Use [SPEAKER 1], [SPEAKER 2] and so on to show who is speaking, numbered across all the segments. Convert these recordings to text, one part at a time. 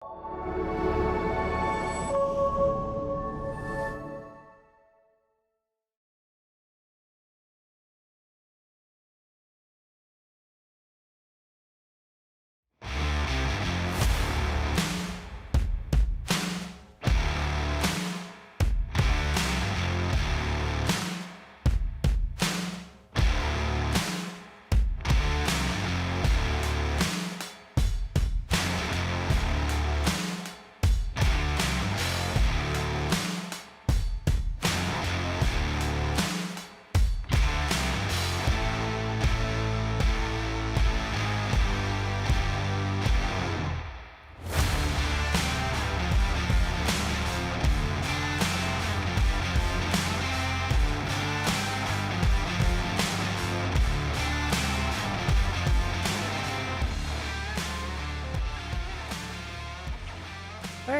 [SPEAKER 1] All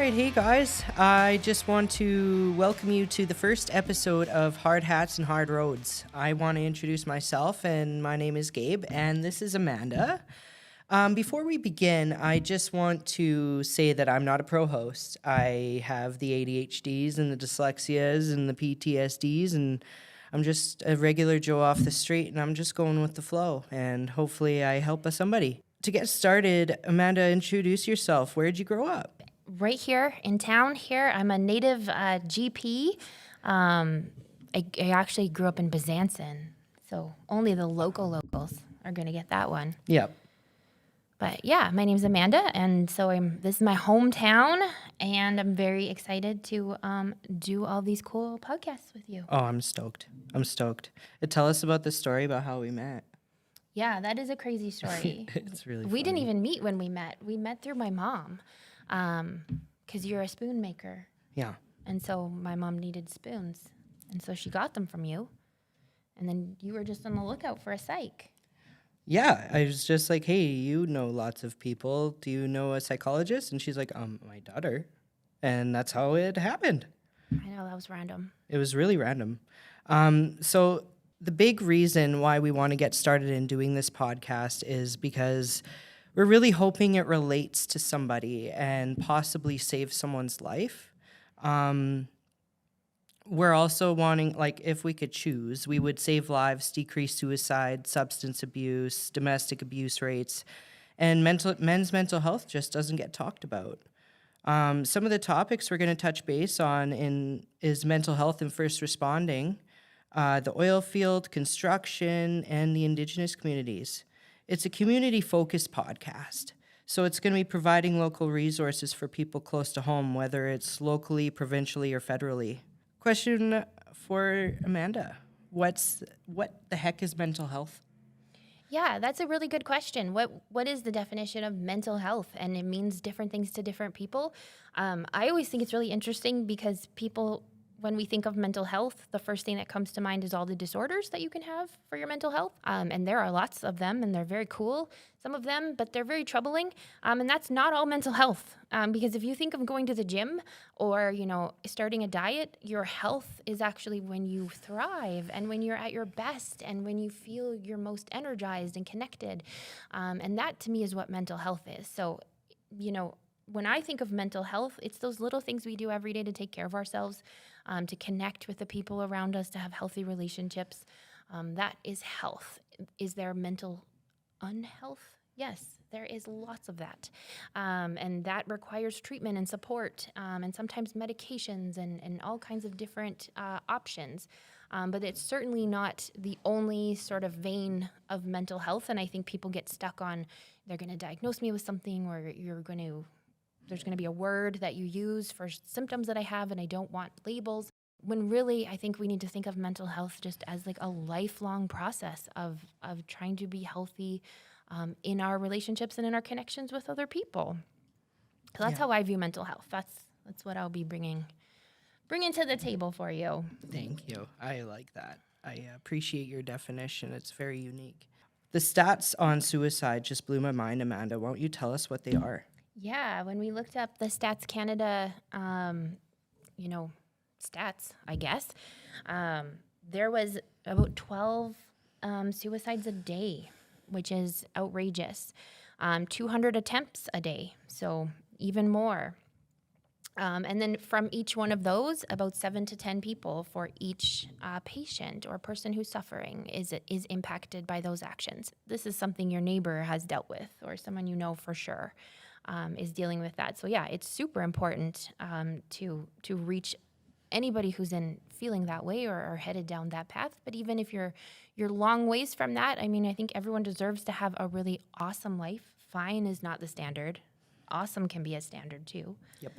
[SPEAKER 1] right, hey guys, I just want to welcome you to the first episode of Hard Hats and Hard Roads. I want to introduce myself, and my name is Gabe, and this is Amanda. Before we begin, I just want to say that I'm not a pro host. I have the ADHDs and the dyslexias and the PTSDs, and I'm just a regular Joe off the street, and I'm just going with the flow, and hopefully I help somebody. To get started, Amanda, introduce yourself. Where'd you grow up?
[SPEAKER 2] Right here in town here. I'm a native GP. I actually grew up in Byzantin, so only the locals are going to get that one.
[SPEAKER 1] Yep.
[SPEAKER 2] But yeah, my name's Amanda, and so this is my hometown, and I'm very excited to do all these cool podcasts with you.
[SPEAKER 1] Oh, I'm stoked. Tell us about the story about how we met.
[SPEAKER 2] Yeah, that is a crazy story.
[SPEAKER 1] It's really
[SPEAKER 2] We
[SPEAKER 1] funny.
[SPEAKER 2] didn't even meet when we met. We met through my mom. Because you're a spoon maker.
[SPEAKER 1] Yeah.
[SPEAKER 2] And so my mom needed spoons. And so she got them from you. And then you were just on the lookout for a psych.
[SPEAKER 1] Yeah, I was just like, hey, you know lots of people. Do you know a psychologist? And she's like, my daughter. And that's how it happened.
[SPEAKER 2] I know, that was random.
[SPEAKER 1] It was really random. So the big reason why we want to get started in doing this podcast is because we're really hoping it relates to somebody and possibly save someone's life. We're also wanting, like, if we could choose, we would save lives, decrease suicide, substance abuse, domestic abuse rates, and men's mental health just doesn't get talked about. Some of the topics we're going to touch base on is mental health and first responding, the oil field, construction, and the Indigenous communities. It's a community-focused podcast, so it's going to be providing local resources for people close to home, whether it's locally, provincially, or federally. Question for Amanda. What the heck is mental health?
[SPEAKER 2] Yeah, that's a really good question. What is the definition of mental health? And it means different things to different people. I always think it's really interesting because people, when we think of mental health, the first thing that comes to mind is all the disorders that you can have for your mental health. And there are lots of them, and they're very cool, some of them, but they're very troubling. And that's not all mental health. Because if you think of going to the gym or, starting a diet, your health is actually when you thrive and when you're at your best and when you feel you're most energized and connected. And that, to me, is what mental health is. So, when I think of mental health, it's those little things we do every day to take care of ourselves, to connect with the people around us, to have healthy relationships. That is health. Is there mental unhealth? Yes, there is lots of that. And that requires treatment and support, and sometimes medications and all kinds of different options. But it's certainly not the only sort of vein of mental health. And I think people get stuck on, they're going to diagnose me with something, or there's going to be a word that you use for symptoms that I have, and I don't want labels. When really, I think we need to think of mental health just as like a lifelong process of trying to be healthy in our relationships and in our connections with other people. So that's how I view mental health. That's what I'll be bringing to the table for you.
[SPEAKER 1] Thank you. I like that. I appreciate your definition. It's very unique. The stats on suicide just blew my mind, Amanda. Won't you tell us what they are?
[SPEAKER 2] Yeah, when we looked up the Stats Canada, stats, I guess, there was about 12 suicides a day, which is outrageous. 200 attempts a day. So, even more. And then from each one of those, about 7 to 10 people for each patient or person who's suffering is impacted by those actions. This is something your neighbor has dealt with, or someone you know for sure is dealing with that. So yeah, it's super important to reach anybody who's feeling that way or headed down that path. But even if you're long ways from that, I mean, I think everyone deserves to have a really awesome life. Fine is not the standard. Awesome can be a standard too.
[SPEAKER 1] Yep.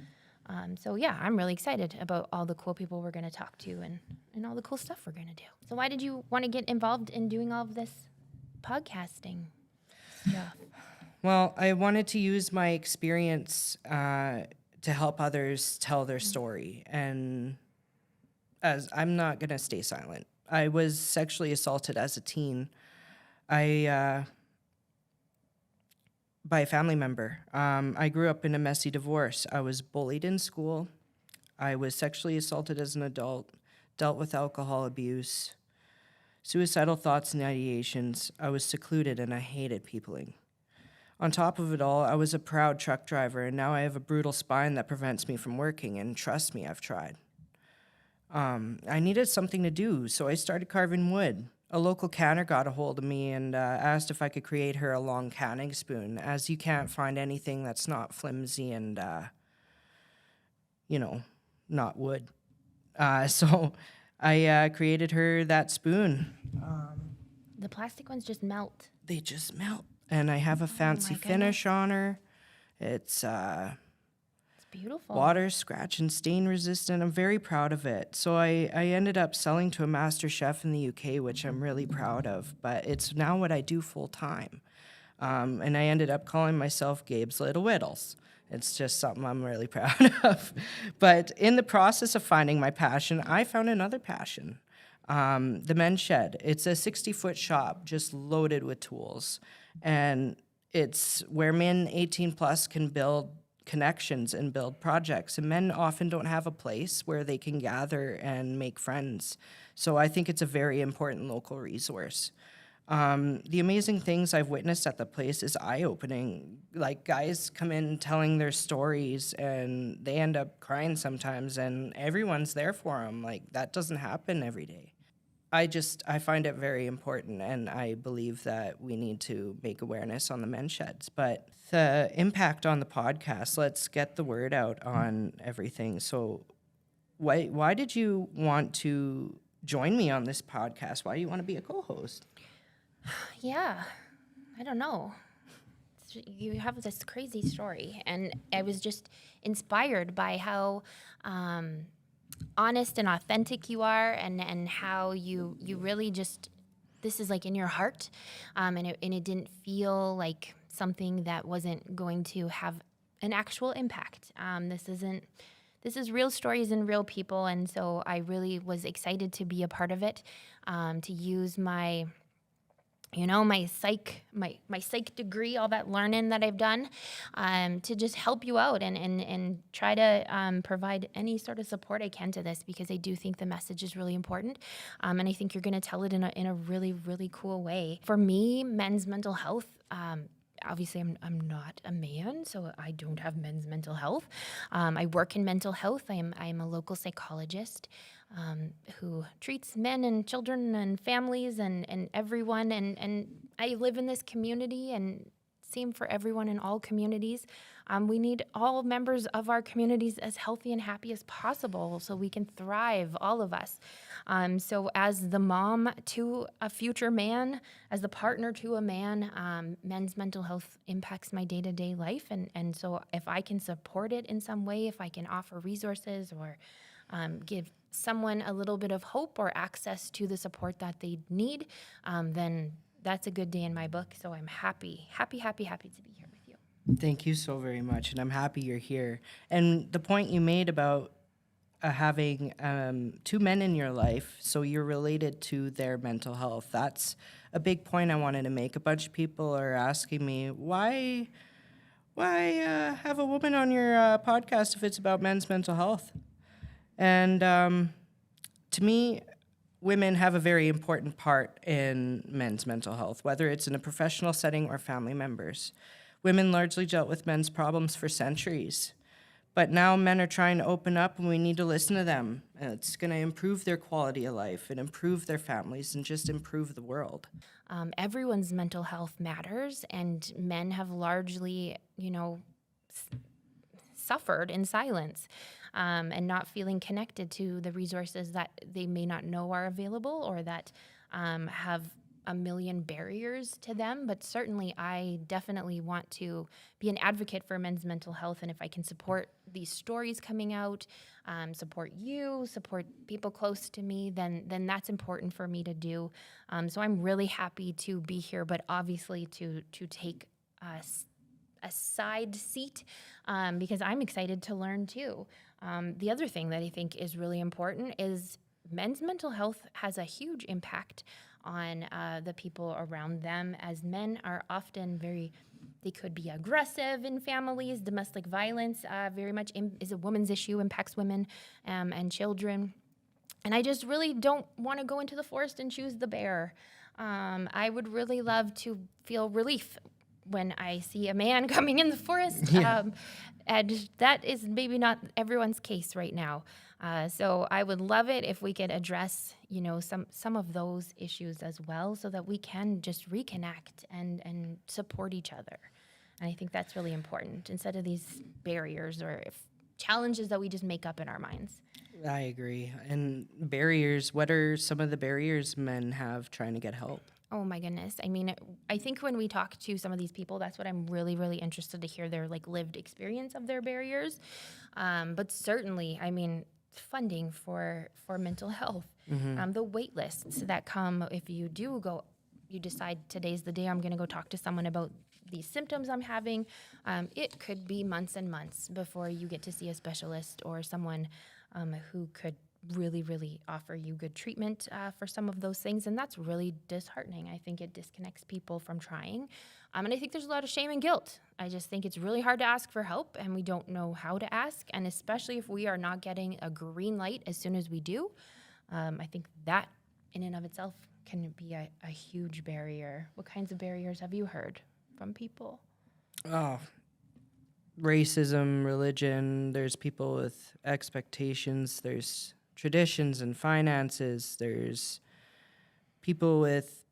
[SPEAKER 2] So yeah, I'm really excited about all the cool people we're going to talk to and all the cool stuff we're going to do. So why did you want to get involved in doing all of this podcasting stuff?
[SPEAKER 1] Well, I wanted to use my experience to help others tell their story. And as I'm not going to stay silent. I was sexually assaulted as a teen. By a family member. I grew up in a messy divorce. I was bullied in school. I was sexually assaulted as an adult, dealt with alcohol abuse, suicidal thoughts and ideations. I was secluded and I hated peopling. On top of it all, I was a proud truck driver, and now I have a brutal spine that prevents me from working, and trust me, I've tried. I needed something to do, so I started carving wood. A local canner got a hold of me and asked if I could create her a long canning spoon, as you can't find anything that's not flimsy and, not wood. So I created her that spoon.
[SPEAKER 2] The plastic ones just melt.
[SPEAKER 1] They just melt. And I have a fancy finish on her. It's
[SPEAKER 2] beautiful.
[SPEAKER 1] Water, scratch, and stain resistant. I'm very proud of it. So I ended up selling to a master chef in the UK, which I'm really proud of. But it's now what I do full time. And I ended up calling myself Gabe's Little Whittles. It's just something I'm really proud of. But in the process of finding my passion, I found another passion. The men's shed. It's a 60-foot shop just loaded with tools. And it's where men 18 plus can build connections and build projects. And men often don't have a place where they can gather and make friends. So I think it's a very important local resource. The amazing things I've witnessed at the place is eye-opening. Like, guys come in telling their stories and they end up crying sometimes, and everyone's there for them. Like, that doesn't happen every day. I find it very important, and I believe that we need to make awareness on the men's sheds. But the impact on the podcast, let's get the word out on everything. So why did you want to join me on this podcast? Why do you want to be a co-host?
[SPEAKER 2] Yeah, I don't know. You have this crazy story, and I was just inspired by how honest and authentic you are, and how you really just, this is like in your heart, and it didn't feel like something that wasn't going to have an actual impact. This is real stories and real people, and so I really was excited to be a part of it, to use my psych degree, all that learning that I've done, to just help you out and try to provide any sort of support I can to this, because I do think the message is really important, and I think you're going to tell it in a really, really cool way. For me, men's mental health, obviously I'm not a man, so I don't have men's mental health. I work in mental health. I am a local psychologist who treats men and children and families and everyone. And I live in this community, and same for everyone in all communities. We need all members of our communities as healthy and happy as possible so we can thrive, all of us. So as the mom to a future man, as the partner to a man, men's mental health impacts my day-to-day life. And so if I can support it in some way, if I can offer resources or give someone a little bit of hope or access to the support that they need, then that's a good day in my book. So I'm happy to be here with you.
[SPEAKER 1] Thank you so very much, and I'm happy you're here. And the point you made about having two men in your life, so you're related to their mental health, that's a big point I wanted to make. A bunch of people are asking me, why have a woman on your podcast if it's about men's mental health? And to me, women have a very important part in men's mental health, whether it's in a professional setting or family members. Women largely dealt with men's problems for centuries. But now men are trying to open up, and we need to listen to them. And it's going to improve their quality of life and improve their families and just improve the world.
[SPEAKER 2] Everyone's mental health matters, and men have largely, suffered in silence and not feeling connected to the resources that they may not know are available or that have a million barriers to them. But certainly I definitely want to be an advocate for men's mental health. And if I can support these stories coming out, support you, support people close to me, then that's important for me to do. So I'm really happy to be here, but obviously to take a side seat because I'm excited to learn too. The other thing that I think is really important is men's mental health has a huge impact on the people around them, as men are often they could be aggressive in families. Domestic violence very much is a woman's issue, impacts women and children. And I just really don't want to go into the forest and choose the bear. I would really love to feel relief when I see a man coming in the forest. And that is maybe not everyone's case right now. So I would love it if we could address, some of those issues as well, so that we can just reconnect and support each other. And I think that's really important, instead of these barriers or challenges that we just make up in our minds.
[SPEAKER 1] I agree. And barriers, what are some of the barriers men have trying to get help?
[SPEAKER 2] Oh my goodness. I mean, I think when we talk to some of these people, that's what I'm really, really interested to hear, their lived experience of their barriers. But certainly, I mean, funding for mental health, the wait lists that come if you decide today's the day I'm going to go talk to someone about these symptoms I'm having. It could be months and months before you get to see a specialist or someone who could really, really offer you good treatment for some of those things. And that's really disheartening. I think it disconnects people from trying. And I think there's a lot of shame and guilt. I just think it's really hard to ask for help, and we don't know how to ask. And especially if we are not getting a green light as soon as we do, I think that in and of itself can be a huge barrier. What kinds of barriers have you heard from people?
[SPEAKER 1] Oh, racism, religion, there's people with expectations, there's traditions and finances, there's people with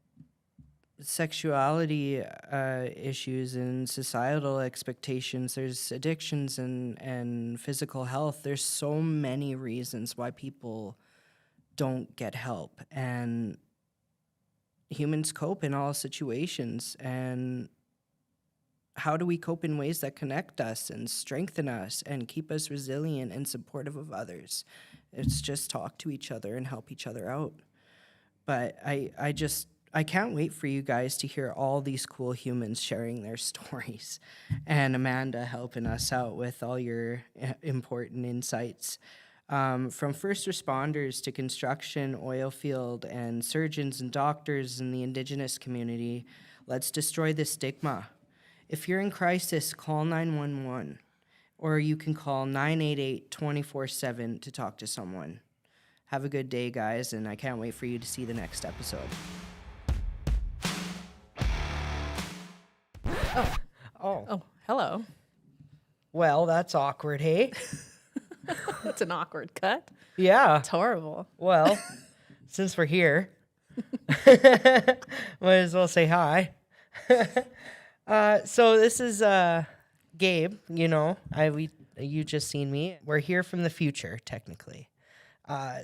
[SPEAKER 1] sexuality issues and societal expectations, there's addictions and physical health. There's so many reasons why people don't get help, and humans cope in all situations. And how do we cope in ways that connect us and strengthen us and keep us resilient and supportive of others? It's just talk to each other and help each other out. But I can't wait for you guys to hear all these cool humans sharing their stories, and Amanda helping us out with all your important insights. From first responders to construction, oil field, and surgeons and doctors in the Indigenous community, let's destroy the stigma. If you're in crisis, call 911, or you can call 988 24/7 to talk to someone. Have a good day, guys, and I can't wait for you to see the next episode.
[SPEAKER 3] Oh, hello.
[SPEAKER 1] Well, that's awkward, hey?
[SPEAKER 3] That's an awkward cut.
[SPEAKER 1] Yeah.
[SPEAKER 3] It's horrible.
[SPEAKER 1] Well, since we're here, might as well say hi. So this is Gabe. You just seen me. We're here from the future, technically.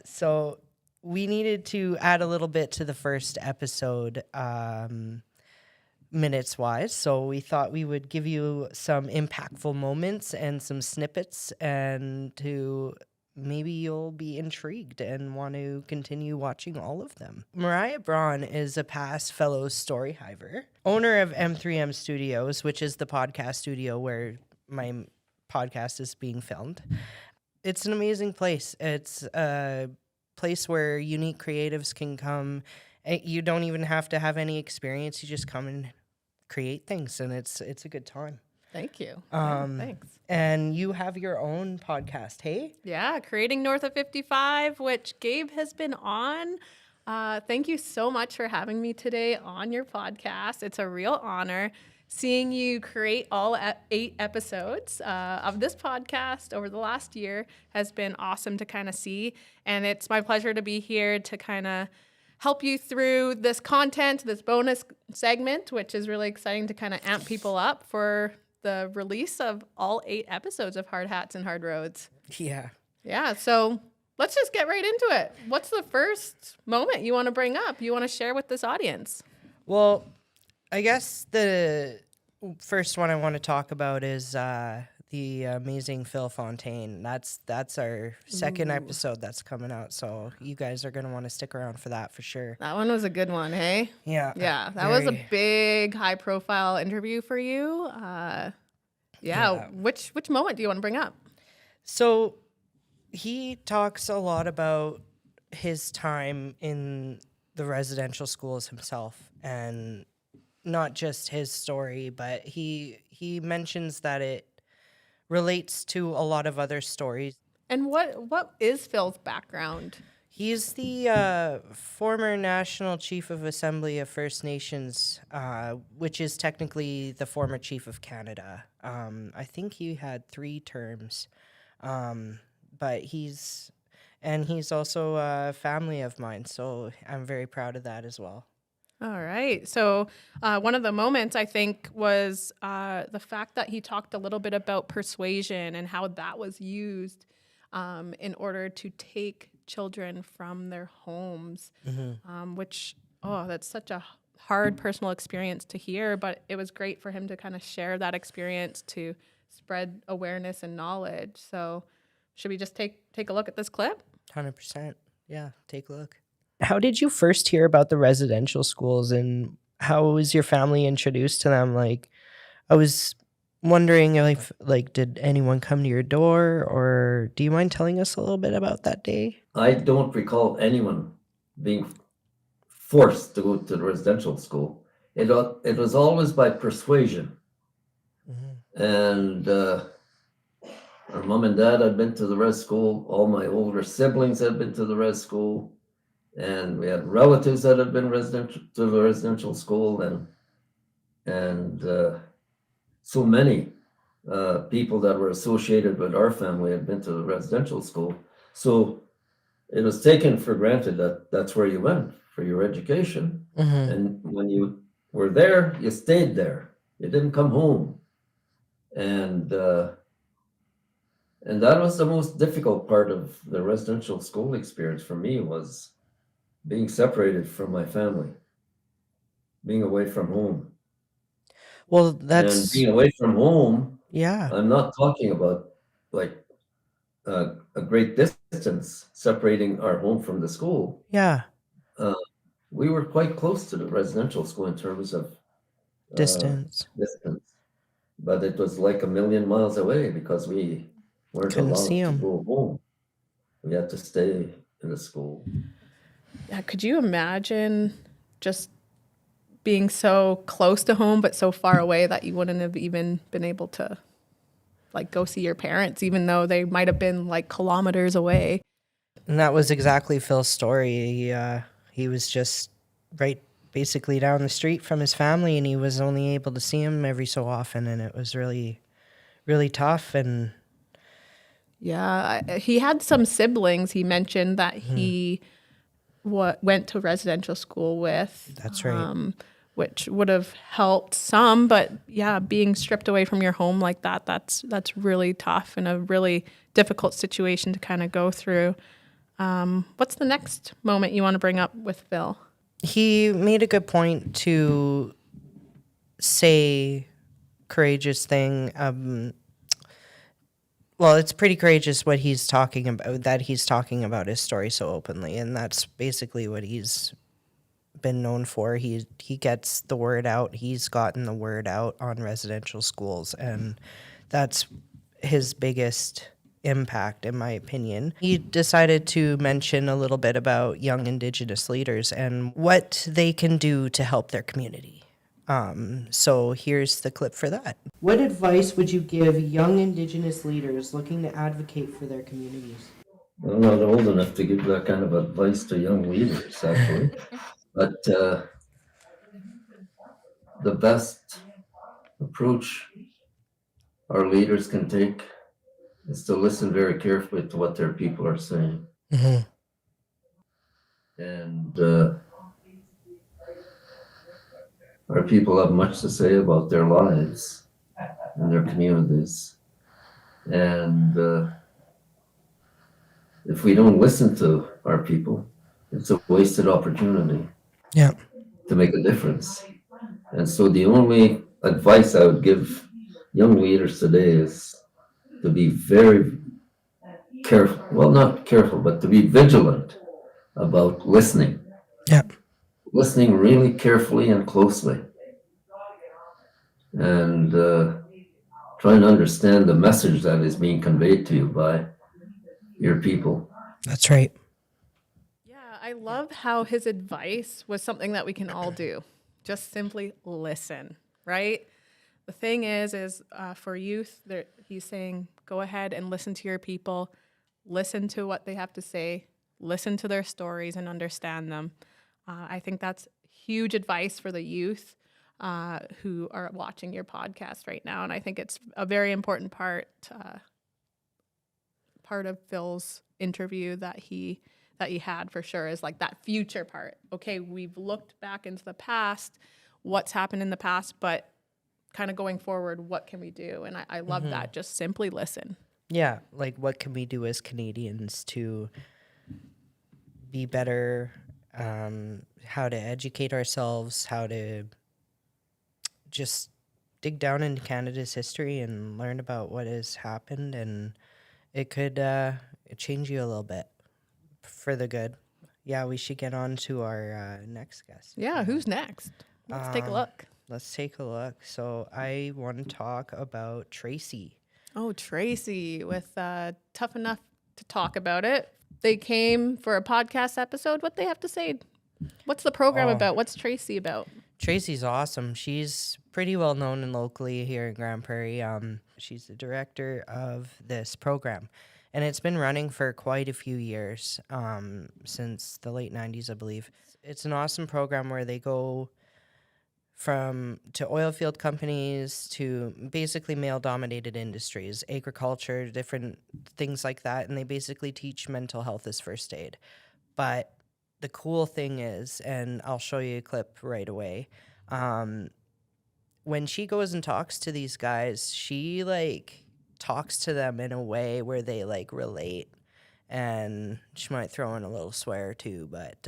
[SPEAKER 1] So we needed to add a little bit to the first episode, minutes-wise. So we thought we would give you some impactful moments and some snippets, and maybe you'll be intrigued and want to continue watching all of them. Mariah Braun is a past fellow Storyhiver, owner of M3M Studios, which is the podcast studio where my podcast is being filmed. It's an amazing place. It's a place where unique creatives can come. You don't even have to have any experience. You just come and create things, and it's a good time.
[SPEAKER 3] Thank you. Thanks.
[SPEAKER 1] And you have your own podcast, hey?
[SPEAKER 3] Yeah, Creating North of 55, which Gabe has been on. Thank you so much for having me today on your podcast. It's a real honor. seeing you create all 8 episodes of this podcast over the last year has been awesome to kind of see. And it's my pleasure to be here to kind of help you through this content, this bonus segment, which is really exciting to kind of amp people up for the release of all 8 episodes of Hard Hats and Hard Roads.
[SPEAKER 1] Yeah.
[SPEAKER 3] Yeah, so let's just get right into it. What's the first moment you want to bring up, you want to share with this audience?
[SPEAKER 1] Well, I guess the first one I want to talk about is the amazing Phil Fontaine. That's our second episode that's coming out, so you guys are going to want to stick around for that for sure.
[SPEAKER 3] That one was a good one, hey?
[SPEAKER 1] Yeah.
[SPEAKER 3] Yeah, that was a big, high-profile interview for you. Which moment do you want to bring up?
[SPEAKER 1] So he talks a lot about his time in the residential schools himself, and not just his story, but he mentions that it relates to a lot of other stories.
[SPEAKER 3] And what is Phil's background?
[SPEAKER 1] He's the former National Chief of Assembly of First Nations, which is technically the former Chief of Canada. I think he had 3 terms, but he's also a family of mine, so I'm very proud of that as well.
[SPEAKER 3] All right. So one of the moments, I think, was the fact that he talked a little bit about persuasion and how that was used in order to take children from their homes, which, that's such a hard personal experience to hear, but it was great for him to kind of share that experience to spread awareness and knowledge. So should we just take a look at this clip?
[SPEAKER 1] 100%. Yeah, take a look. How did you first hear about the residential schools, and how was your family introduced to them? Like, I was wondering if, did anyone come to your door, or do you mind telling us a little bit about that day?
[SPEAKER 4] I don't recall anyone being forced to go to the residential school. It was always by persuasion. And our mom and dad had been to the res school. All my older siblings had been to the res school. And we had relatives that had been to the residential school, and so many people that were associated with our family had been to the residential school. So it was taken for granted that that's where you went for your education. And when you were there, you stayed there. You didn't come home. And that was the most difficult part of the residential school experience for me, was being separated from my family, being away from home.
[SPEAKER 1] Well,
[SPEAKER 4] And being away from home,
[SPEAKER 1] yeah.
[SPEAKER 4] I'm not talking about like a great distance separating our home from the school.
[SPEAKER 1] Yeah.
[SPEAKER 4] We were quite close to the residential school in terms of
[SPEAKER 1] Distance.
[SPEAKER 4] But it was like a million miles away because we weren't
[SPEAKER 1] Couldn't
[SPEAKER 4] allowed
[SPEAKER 1] see
[SPEAKER 4] to
[SPEAKER 1] 'em.
[SPEAKER 4] go home. We had to stay in the school.
[SPEAKER 3] Yeah, could you imagine just being so close to home but so far away that you wouldn't have even been able to go see your parents, even though they might have been kilometers away?
[SPEAKER 1] And that was exactly Phil's story. He was just basically down the street from his family, and he was only able to see him every so often, and it was really, really tough. And
[SPEAKER 3] yeah, he had some siblings he mentioned that he went to residential school with.
[SPEAKER 1] That's right.
[SPEAKER 3] Which would have helped some, but yeah, being stripped away from your home like that's really tough and a really difficult situation to kind of go through. What's the next moment you want to bring up with Phil?
[SPEAKER 1] He made a good point to say courageous thing. Well, it's pretty courageous what he's talking about, that he's talking about his story so openly, and that's basically what he's been known for. He gets the word out. He's gotten the word out on residential schools, and that's his biggest impact, in my opinion. He decided to mention a little bit about young Indigenous leaders and what they can do to help their community. So here's the clip for that. What advice would you give young Indigenous leaders looking to advocate for their communities?
[SPEAKER 4] I'm not old enough to give that kind of advice to young leaders, actually. But the best approach our leaders can take is to listen very carefully to what their people are saying.
[SPEAKER 5] Mm-hmm.
[SPEAKER 4] And our people have much to say about their lives and their communities. And if we don't listen to our people, it's a wasted opportunity
[SPEAKER 5] Yeah.
[SPEAKER 4] to make a difference. And so the only advice I would give young leaders today is to be very careful, well, not careful, but to be vigilant about listening.
[SPEAKER 5] Yeah.
[SPEAKER 4] Listening really carefully and closely. And trying to understand the message that is being conveyed to you by your people.
[SPEAKER 5] That's right.
[SPEAKER 3] Yeah, I love how his advice was something that we can all do. Just simply listen, right? The thing is for youth, he's saying, go ahead and listen to your people, listen to what they have to say, listen to their stories and understand them. I think that's huge advice for the youth who are watching your podcast right now. And I think it's a very important part of Phil's interview that he had for sure, is like that future part. Okay, we've looked back into the past, what's happened in the past, but kind of going forward, what can we do? And I love that. Just simply listen.
[SPEAKER 1] Yeah, like what can we do as Canadians to be better, how to educate ourselves, how to just dig down into Canada's history and learn about what has happened, and it could change you a little bit for the good. Yeah, we should get on to our next guest.
[SPEAKER 3] Yeah, who's next? Let's take a look.
[SPEAKER 1] Let's take a look. So I want to talk about Tracy.
[SPEAKER 3] Oh, Tracy with Tough Enough to Talk About It. They came for a podcast episode. What they have to say? What's the program about? What's Tracy about?
[SPEAKER 1] Tracy's awesome. She's pretty well known and locally here in Grande Prairie. She's the director of this program, and it's been running for quite a few years, since the late 90s, I believe. It's an awesome program where they go to oilfield companies to basically male-dominated industries, agriculture, different things like that, and they basically teach mental health as first aid. But the cool thing is, and I'll show you a clip right away, when she goes and talks to these guys, she talks to them in a way where they relate, and she might throw in a little swear too, but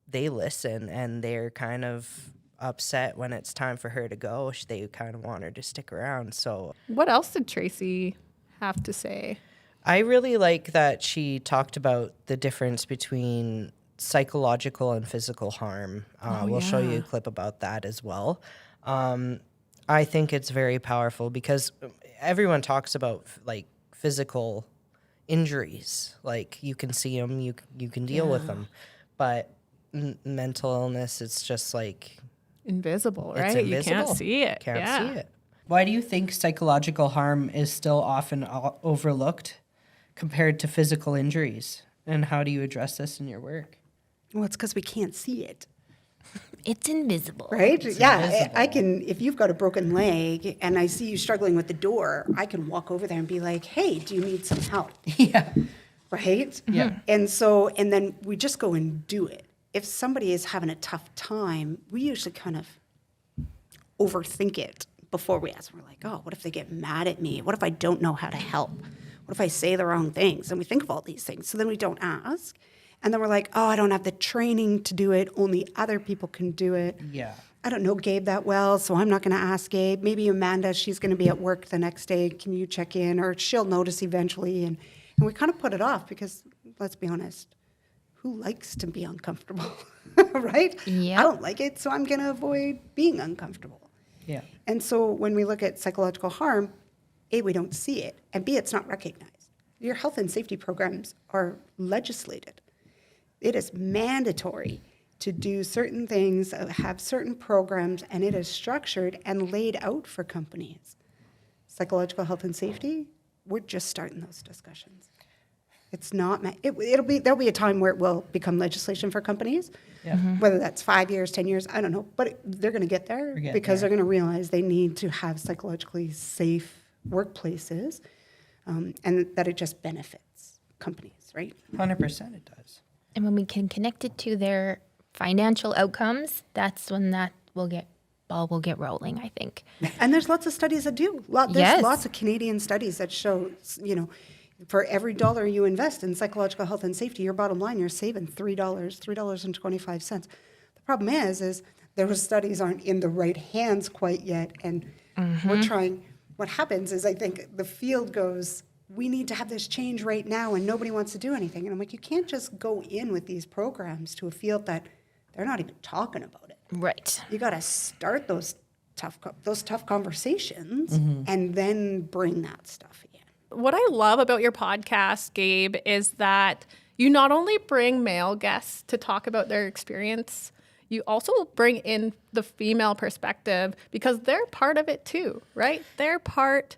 [SPEAKER 1] they listen, and they're kind of upset when it's time for her to go. They kind of want her to stick around. So
[SPEAKER 3] What else did Tracy have to say?
[SPEAKER 1] I really like that she talked about the difference between psychological and physical harm. We'll show you a clip about that as well. I think it's very powerful because everyone talks about physical injuries. Like you can see them, you can deal with them, but mental illness, it's just
[SPEAKER 3] Invisible, right?
[SPEAKER 1] it's invisible.
[SPEAKER 3] You can't see it.
[SPEAKER 1] Can't
[SPEAKER 3] Yeah.
[SPEAKER 1] see it.
[SPEAKER 6] Why do you think psychological harm is still often overlooked compared to physical injuries? And how do you address this in your work?
[SPEAKER 7] Well, it's because we can't see it,
[SPEAKER 2] It's invisible.
[SPEAKER 7] right? I can, if you've got a broken leg and I see you struggling with the door, I can walk over there and be like, hey, do you need some help?
[SPEAKER 6] Yeah.
[SPEAKER 7] Right?
[SPEAKER 6] Yeah.
[SPEAKER 7] And then we just go and do it. If somebody is having a tough time, we usually kind of overthink it before we ask. We're like, oh, what if they get mad at me? What if I don't know how to help? What if I say the wrong things? And we think of all these things. So then we don't ask. And then we're like, oh, I don't have the training to do it. Only other people can do it.
[SPEAKER 6] Yeah.
[SPEAKER 7] I don't know Gabe that well, so I'm not going to ask Gabe. Maybe Amanda, she's going to be at work the next day. Can you check in? Or she'll notice eventually. And we kind of put it off because, let's be honest, who likes to be uncomfortable, right?
[SPEAKER 2] Yep.
[SPEAKER 7] I don't like it, so I'm going to avoid being uncomfortable.
[SPEAKER 6] Yeah.
[SPEAKER 7] And so when we look at psychological harm, A, we don't see it, and B, it's not recognized. Your health and safety programs are legislated. It is mandatory to do certain things, have certain programs, and it is structured and laid out for companies. Psychological health and safety, we're just starting those discussions. It's not, there'll be a time where it will become legislation for companies,
[SPEAKER 6] Yeah.
[SPEAKER 7] whether that's 5 years, 10 years, I don't know, but they're going to get there because they're going to realize they need to have psychologically safe workplaces, and that it just benefits companies, right?
[SPEAKER 6] 100% it does.
[SPEAKER 2] And when we can connect it to their financial outcomes, that's when ball will get rolling, I think.
[SPEAKER 7] And there's lots of studies that do. There's
[SPEAKER 2] Yes.
[SPEAKER 7] lots of Canadian studies that show, for every dollar you invest in psychological health and safety, your bottom line, you're saving $3.25. The problem is those studies aren't in the right hands quite yet. And we're trying, what happens is I think the field goes, we need to have this change right now and nobody wants to do anything. And I'm like, you can't just go in with these programs to a field that they're not even talking about it.
[SPEAKER 2] Right.
[SPEAKER 7] You got to start those tough conversations and then bring that stuff in.
[SPEAKER 3] What I love about your podcast, Gabe, is that you not only bring male guests to talk about their experience, you also bring in the female perspective because they're part of it too, right? They're part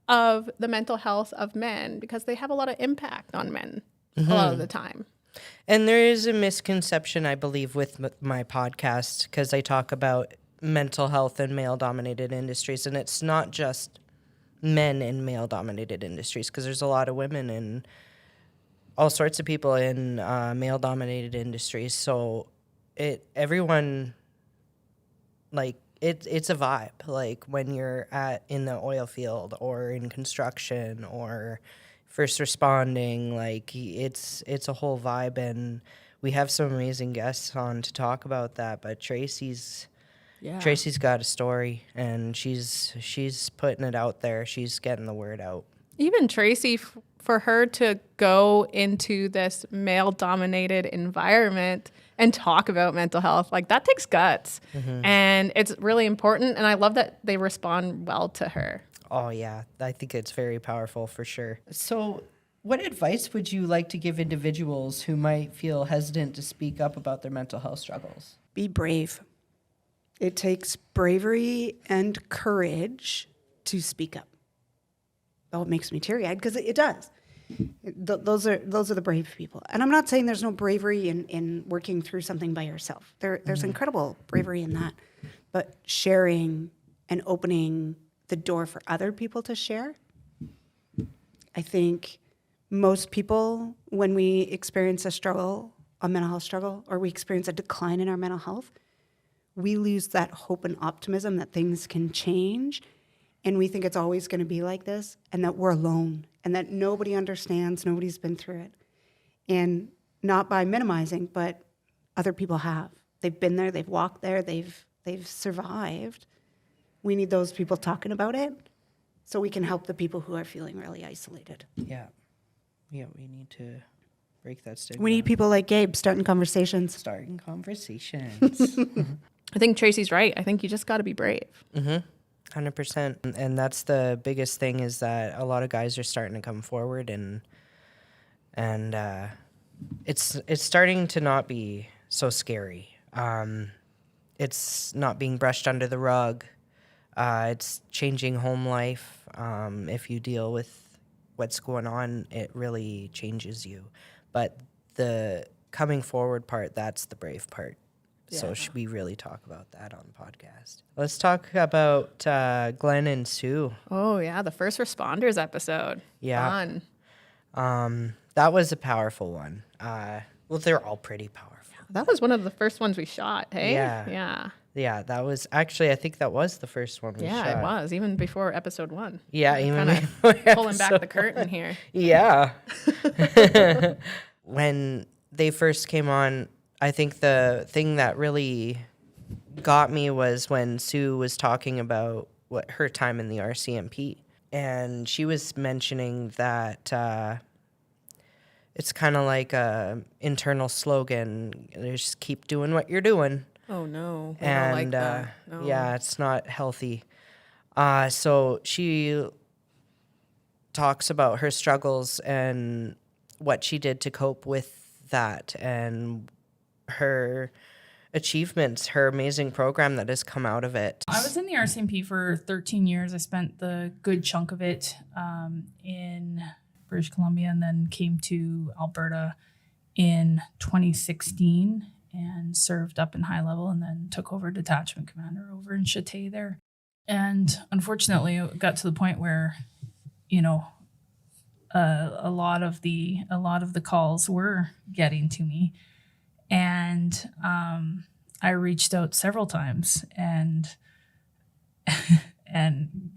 [SPEAKER 3] of the mental health of men because they have a lot of impact on men a lot of the time.
[SPEAKER 6] And there is a misconception, I believe, with my podcast because I talk about mental health in male-dominated industries, and it's not just men in male-dominated industries because there's a lot of women and all sorts of people in male-dominated industries. So everyone, like, it's a vibe. Like when you're in the oil field or in construction or first responding, like it's a whole vibe, and we have some amazing guests on to talk about that. But Tracy's got a story, and she's putting it out there. She's getting the word out.
[SPEAKER 3] Even Tracy, for her to go into this male-dominated environment and talk about mental health, like that takes guts, and it's really important. And I love that they respond well to her.
[SPEAKER 6] Oh, yeah. I think it's very powerful for sure. So what advice would you like to give individuals who might feel hesitant to speak up about their mental health struggles?
[SPEAKER 7] Be brave. It takes bravery and courage to speak up. Oh, it makes me teary-eyed because it does. Those are the brave people. And I'm not saying there's no bravery in working through something by yourself. There's incredible bravery in that. But sharing and opening the door for other people to share. I think most people, when we experience a mental health struggle, or we experience a decline in our mental health, we lose that hope and optimism that things can change. And we think it's always going to be like this, and that we're alone, and that nobody understands, nobody's been through it. And not by minimizing, but other people have. They've been there, they've walked there, they've survived. We need those people talking about it so we can help the people who are feeling really isolated.
[SPEAKER 6] Yeah. Yeah, we need to break that stigma.
[SPEAKER 7] We need people like Gabe starting conversations.
[SPEAKER 6] Starting conversations.
[SPEAKER 3] I think Tracy's right. I think you just got to be brave.
[SPEAKER 6] 100%. And that's the biggest thing, is that a lot of guys are starting to come forward, and it's starting to not be so scary. It's not being brushed under the rug. It's changing home life. If you deal with what's going on, it really changes you. But the coming forward part, that's the brave part. So should we really talk about that on the podcast? Let's talk about Glenn and Sue.
[SPEAKER 3] Oh, yeah. The first responders episode.
[SPEAKER 6] Yeah.
[SPEAKER 3] Fun.
[SPEAKER 6] That was a powerful one. Well, they're all pretty powerful.
[SPEAKER 3] That was one of the first ones we shot, hey?
[SPEAKER 6] Yeah.
[SPEAKER 3] Yeah.
[SPEAKER 6] Yeah, that was actually, I think that was the first one we shot.
[SPEAKER 3] Yeah, it was, even before episode 1.
[SPEAKER 6] Yeah, even
[SPEAKER 3] Kind
[SPEAKER 6] before
[SPEAKER 3] of pulling back the
[SPEAKER 6] episode
[SPEAKER 3] curtain here.
[SPEAKER 6] Yeah. When they first came on, I think the thing that really got me was when Sue was talking about her time in the RCMP. And she was mentioning that it's kind of like a internal slogan. Just keep doing what you're doing.
[SPEAKER 3] Oh, no. We
[SPEAKER 6] And
[SPEAKER 3] don't like that. No.
[SPEAKER 6] yeah, it's not healthy. So she talks about her struggles and what she did to cope with that, and her achievements, her amazing program that has come out of it.
[SPEAKER 5] I was in the RCMP for 13 years. I spent the good chunk of it in British Columbia, and then came to Alberta in 2016 and served up in high level, and then took over detachment commander over in Château there. And unfortunately, it got to the point where, a lot of the calls were getting to me, and I reached out several times and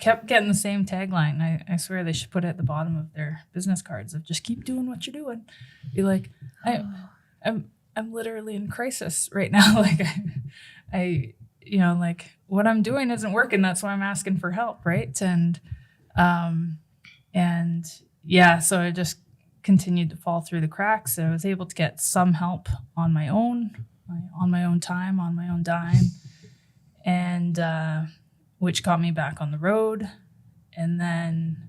[SPEAKER 5] kept getting the same tagline. I swear they should put it at the bottom of their business cards of just keep doing what you're doing. Be like, I'm literally in crisis right now. Like I what I'm doing isn't working. That's why I'm asking for help. Right. So I just continued to fall through the cracks. I was able to get some help on my own time, on my own dime, and which got me back on the road. And then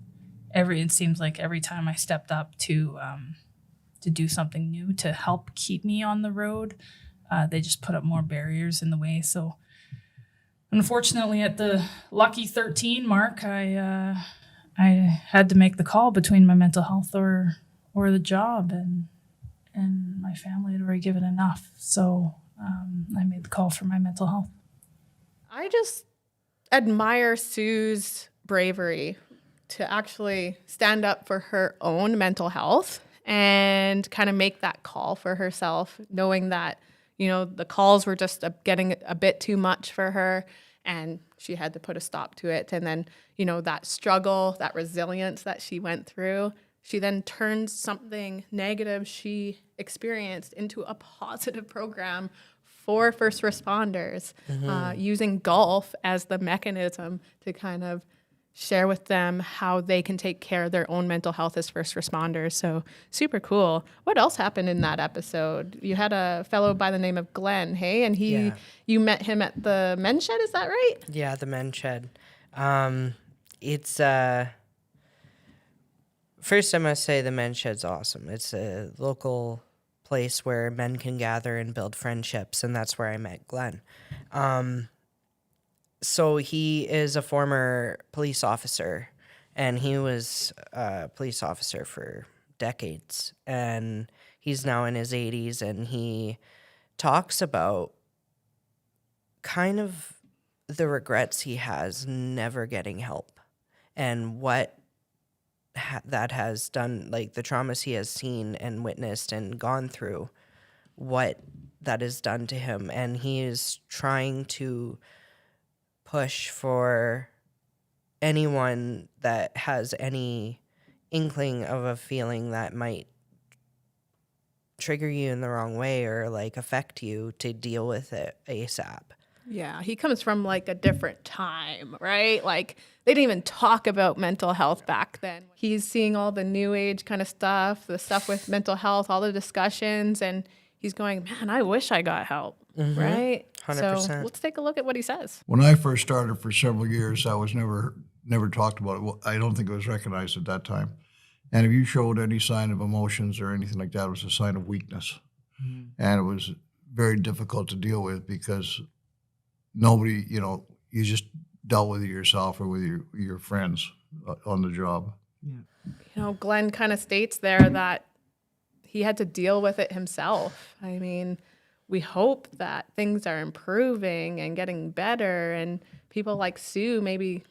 [SPEAKER 5] it seems like every time I stepped up to do something new to help keep me on the road, they just put up more barriers in the way. So unfortunately, at the lucky 13 mark, I had to make the call between my mental health or the job, and my family had already given enough. So I made the call for my mental health.
[SPEAKER 3] I just admire Sue's bravery to actually stand up for her own mental health and kind of make that call for herself, knowing that, the calls were just getting a bit too much for her, and she had to put a stop to it. And then, that struggle, that resilience that she went through, she then turned something negative she experienced into a positive program for first responders, using golf as the mechanism to kind of share with them how they can take care of their own mental health as first responders. So super cool. What else happened in that episode? You had a fellow by the name of Glenn, hey? And you met him at the men's shed, is that right?
[SPEAKER 6] Yeah, the men's shed. It's first I must say the men's shed's awesome. It's a local place where men can gather and build friendships, and that's where I met Glenn. So he is a former police officer, and he was a police officer for decades, and he's now in his 80s, and he talks about kind of the regrets he has never getting help and what that has done, like the traumas he has seen and witnessed and gone through, what that has done to him. And he is trying to push for anyone that has any inkling of a feeling that might trigger you in the wrong way or like affect you to deal with it ASAP.
[SPEAKER 3] Yeah, he comes from like a different time, right? Like they didn't even talk about mental health back then. He's seeing all the new age kind of stuff, the stuff with mental health, all the discussions, and he's going, man, I wish I got help, right?
[SPEAKER 6] 100%.
[SPEAKER 3] So let's take a look at what he says.
[SPEAKER 8] When I first started for several years, I was never talked about it. Well, I don't think it was recognized at that time. And if you showed any sign of emotions or anything like that, it was a sign of weakness. And it was very difficult to deal with because nobody, you just dealt with it yourself or with your friends on the job.
[SPEAKER 3] Glenn kind of states there that he had to deal with it himself. I mean, we hope that things are improving and getting better, and people like Sue, maybe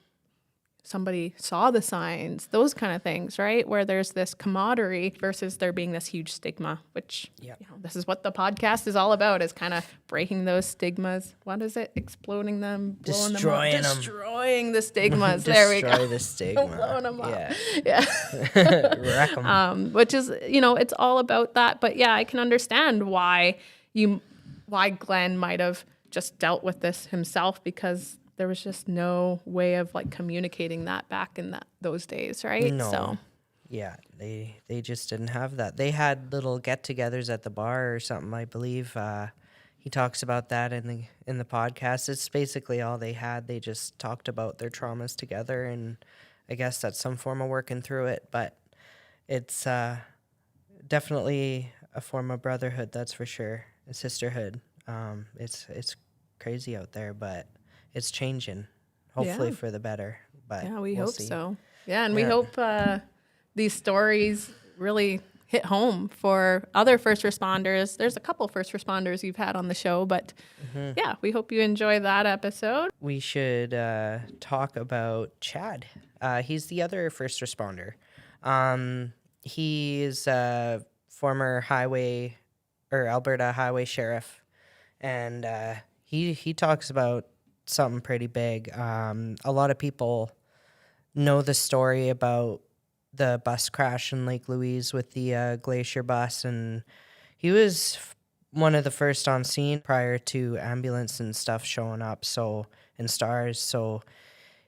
[SPEAKER 3] somebody saw the signs, those kind of things, right? Where there's this camaraderie versus there being this huge stigma, which this is what the podcast is all about, is kind of breaking those stigmas. What is it? Exploding them, blowing
[SPEAKER 6] Destroying
[SPEAKER 3] them up.
[SPEAKER 6] them.
[SPEAKER 3] Destroying the stigmas. There we go.
[SPEAKER 6] Destroy the stigma.
[SPEAKER 3] Blowing them up.
[SPEAKER 6] Yeah. Wreck 'em.
[SPEAKER 3] Which is, it's all about that. But yeah, I can understand why Glenn might have just dealt with this himself, because there was just no way of like communicating that back in those days, right?
[SPEAKER 6] No.
[SPEAKER 3] So
[SPEAKER 6] Yeah, they just didn't have that. They had little get-togethers at the bar or something, I believe. He talks about that in the podcast. It's basically all they had. They just talked about their traumas together, and I guess that's some form of working through it. But it's definitely a form of brotherhood, that's for sure. A sisterhood. It's crazy out there, but it's changing. Hopefully for the better. But
[SPEAKER 3] yeah, we
[SPEAKER 6] we'll
[SPEAKER 3] hope
[SPEAKER 6] see.
[SPEAKER 3] so. Yeah, and we hope these stories really hit home for other first responders. There's a couple first responders you've had on the show, but yeah, we hope you enjoy that episode.
[SPEAKER 1] We should talk about Chad. He's the other first responder. He's a former highway or Alberta highway sheriff, and he talks about something pretty big. A lot of people know the story about the bus crash in Lake Louise with the glacier bus, and he was one of the first on scene prior to ambulance and stuff showing up, and stars. So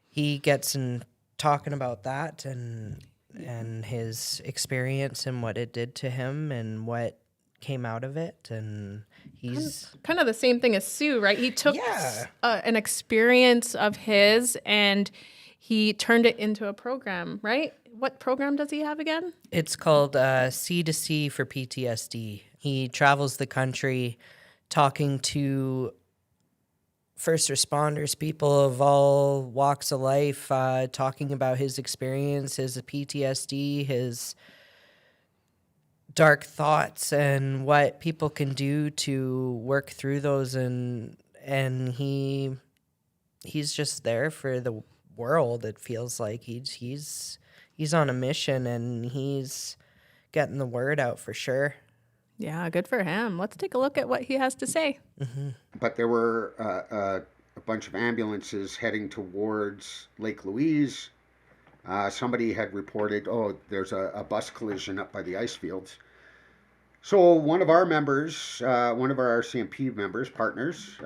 [SPEAKER 1] he gets in talking about that and his experience and what it did to him and what came out of it. And he's
[SPEAKER 3] Kind of the same thing as Sue, right? He took
[SPEAKER 1] Yeah.
[SPEAKER 3] an experience of his and he turned it into a program, right? What program does he have again?
[SPEAKER 1] It's called C2C for PTSD. He travels the country talking to first responders, people of all walks of life, talking about his experience, his PTSD, his dark thoughts, and what people can do to work through those. And he's just there for the world. It feels like he's on a mission, and he's getting the word out for sure.
[SPEAKER 3] Yeah, good for him. Let's take a look at what he has to say.
[SPEAKER 9] But there were a bunch of ambulances heading towards Lake Louise. Somebody had reported, there's a bus collision up by the ice fields. So one of our members, one of our RCMP members, partners,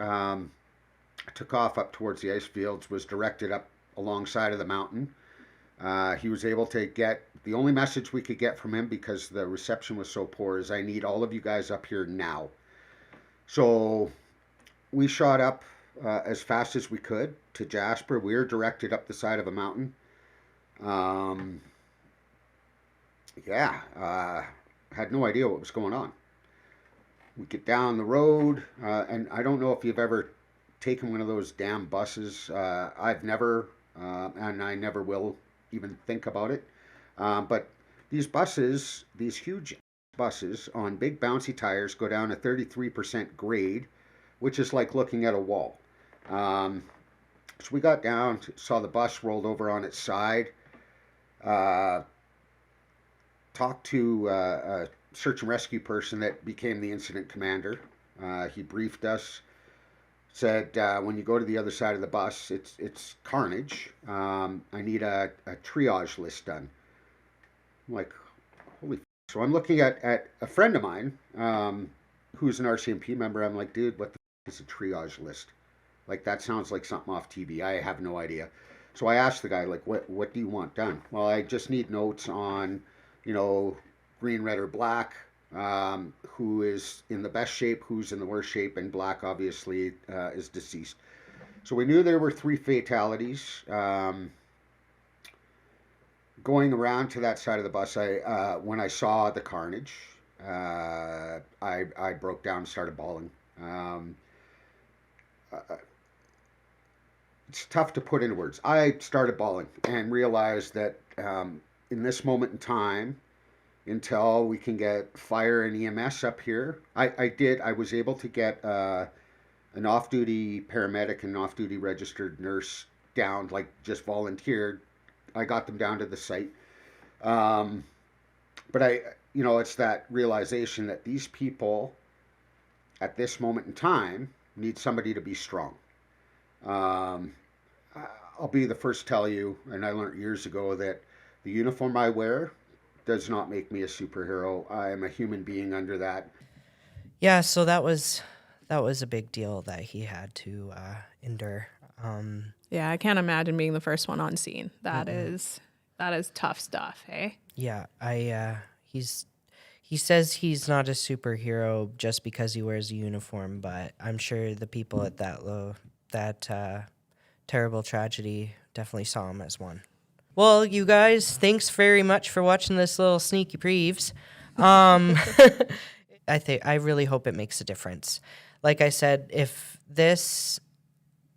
[SPEAKER 9] took off up towards the ice fields, was directed up alongside of the mountain. He was able to get, the only message we could get from him, because the reception was so poor, is I need all of you guys up here now. So we shot up as fast as we could to Jasper. We were directed up the side of a mountain. Had no idea what was going on. We get down the road, and I don't know if you've ever taken one of those damn buses. I've never, and I never will even think about it. But these buses, these huge buses on big bouncy tires, go down a 33% grade, which is like looking at a wall. So we got down, saw the bus rolled over on its side, talked to a search and rescue person that became the incident commander. He briefed us, said, when you go to the other side of the bus, it's carnage. I need a triage list done. I'm like, holy f-. So I'm looking at a friend of mine who's an RCMP member. I'm like, dude, what the f- is a triage list? Like, that sounds like something off TV. I have no idea. So I asked the guy, like, what do you want done? Well, I just need notes on, green, red, or black, who is in the best shape, who's in the worst shape, and black obviously is deceased. So we knew there were 3 fatalities. Going around to that side of the bus, when I saw the carnage, I broke down and started bawling. It's tough to put into words. I started bawling and realized that in this moment in time, until we can get fire and EMS up here, I was able to get an off-duty paramedic and an off-duty registered nurse down, like just volunteered. I got them down to the site. But it's that realization that these people at this moment in time need somebody to be strong. I'll be the first to tell you, and I learned years ago, that the uniform I wear does not make me a superhero. I am a human being under that.
[SPEAKER 1] Yeah, so that was a big deal that he had to endure.
[SPEAKER 3] Yeah, I can't imagine being the first one on scene. That is tough stuff, hey?
[SPEAKER 1] Yeah, he says he's not a superhero just because he wears a uniform, but I'm sure the people at that terrible tragedy definitely saw him as one. Well, you guys, thanks very much for watching this little sneaky previews. I really hope it makes a difference. Like I said, if this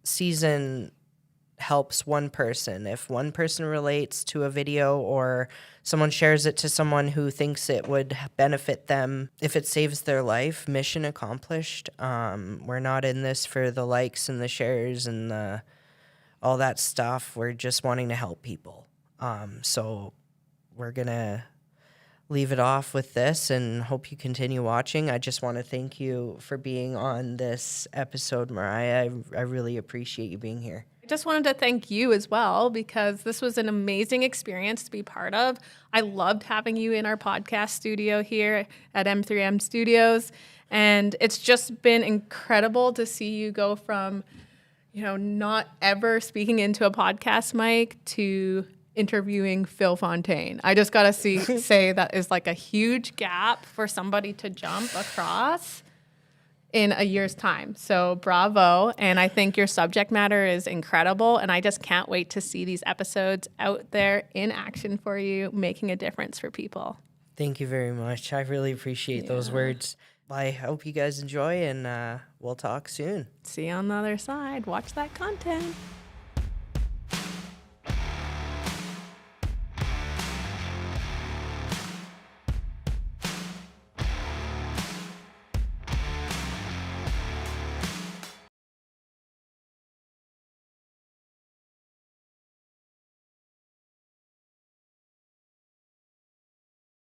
[SPEAKER 1] season
[SPEAKER 6] helps one person. If one person relates to a video or someone shares it to someone who thinks it would benefit them, if it saves their life, mission accomplished. We're not in this for the likes and the shares and all that stuff. We're just wanting to help people. So we're going to leave it off with this and hope you continue watching. I just want to thank you for being on this episode, Mariah. I really appreciate you being here.
[SPEAKER 3] I just wanted to thank you as well, because this was an amazing experience to be part of. I loved having you in our podcast studio here at M3M Studios. And it's just been incredible to see you go from, not ever speaking into a podcast mic to interviewing Phil Fontaine. I just got to say that is like a huge gap for somebody to jump across in a year's time. So bravo. And I think your subject matter is incredible. And I just can't wait to see these episodes out there in action for you, making a difference for people.
[SPEAKER 6] Thank you very much. I really appreciate those words. I hope you guys enjoy, and we'll talk soon.
[SPEAKER 3] See you on the other side. Watch that content.